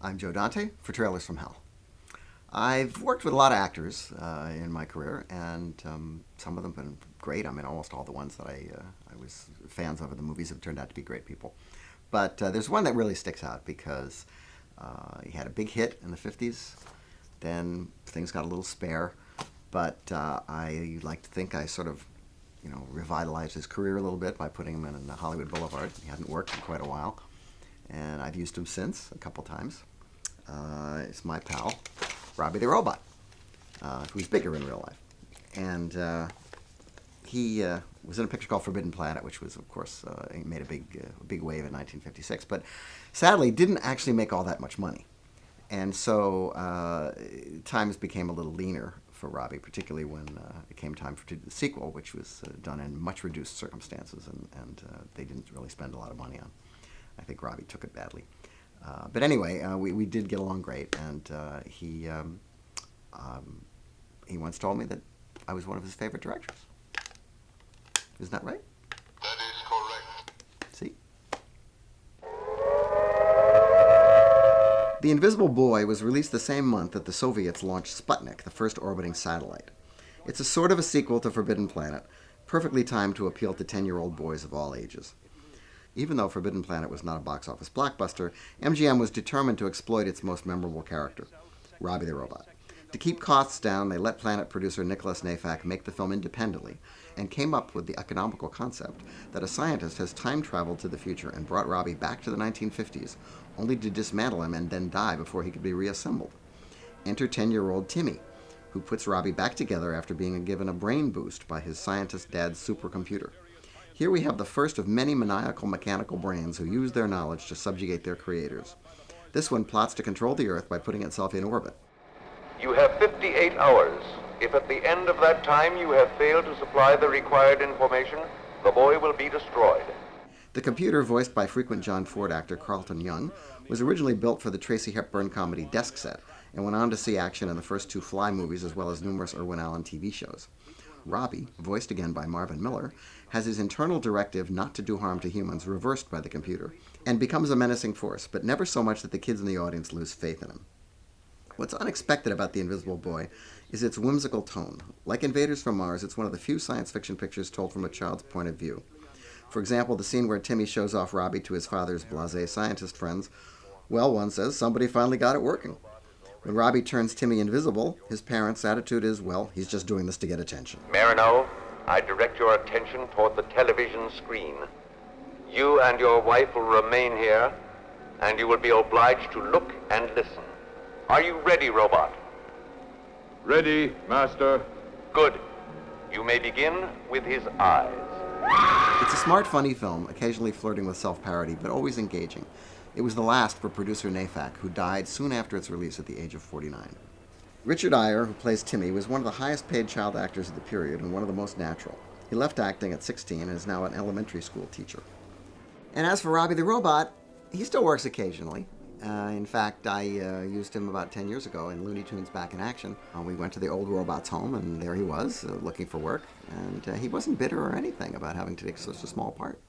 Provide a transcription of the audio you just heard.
I'm Joe Dante for Trailers from Hell. I've worked with a lot of actors in my career, and some of them have been great. I mean, almost all the ones that I was fans of in the movies have turned out to be great people. But there's one that really sticks out because he had a big hit in the 50s. Then things got a little spare, but I like to think I sort of, revitalized his career a little bit by putting him in Hollywood Boulevard. He hadn't worked in quite a while, and I've used him since a couple times. It's my pal, Robby the Robot, who's bigger in real life. And he was in a picture called Forbidden Planet, which was, of course, he made a big wave in 1956, but sadly didn't actually make all that much money. And so times became a little leaner for Robby, particularly when it came time to do the sequel, which was done in much reduced circumstances, and they didn't really spend a lot of money on. I think Robby took it badly. But anyway, we did get along great, and he once told me that I was one of his favorite directors. Isn't that right? That is correct. See? The Invisible Boy was released the same month that the Soviets launched Sputnik, the first orbiting satellite. It's a sort of a sequel to Forbidden Planet, perfectly timed to appeal to 10-year-old boys of all ages. Even though Forbidden Planet was not a box office blockbuster, MGM was determined to exploit its most memorable character, Robby the Robot. To keep costs down, they let Planet producer Nicholas Nayfack make the film independently and came up with the economical concept that a scientist has time-traveled to the future and brought Robby back to the 1950s, only to dismantle him and then die before he could be reassembled. Enter 10-year-old Timmy, who puts Robby back together after being given a brain boost by his scientist dad's supercomputer. Here we have the first of many maniacal mechanical brains who use their knowledge to subjugate their creators. This one plots to control the Earth by putting itself in orbit. You have 58 hours. If at the end of that time you have failed to supply the required information, the boy will be destroyed. The computer, voiced by frequent John Ford actor Carlton Young, was originally built for the Tracy Hepburn comedy Desk Set and went on to see action in the first two Fly movies as well as numerous Irwin Allen TV shows. Robby, voiced again by Marvin Miller, has his internal directive not to do harm to humans reversed by the computer and becomes a menacing force, but never so much that the kids in the audience lose faith in him. What's unexpected about The Invisible Boy is its whimsical tone. Like Invaders from Mars, it's one of the few science fiction pictures told from a child's point of view. For example, the scene where Timmy shows off Robby to his father's blasé scientist friends, well, one says, somebody finally got it working. When Robby turns Timmy invisible, his parents' attitude is, well, he's just doing this to get attention. Marino, I direct your attention toward the television screen. You and your wife will remain here, and you will be obliged to look and listen. Are you ready, Robot? Ready, Master. Good. You may begin with his eyes. It's a smart, funny film, occasionally flirting with self-parody, but always engaging. It was the last for producer Nayfack, who died soon after its release at the age of 49. Richard Eyre, who plays Timmy, was one of the highest-paid child actors of the period and one of the most natural. He left acting at 16 and is now an elementary school teacher. And as for Robby the Robot, he still works occasionally. In fact, I used him about 10 years ago in Looney Tunes Back in Action. We went to the old robot's home, and there he was, looking for work. And he wasn't bitter or anything about having to take such a small part.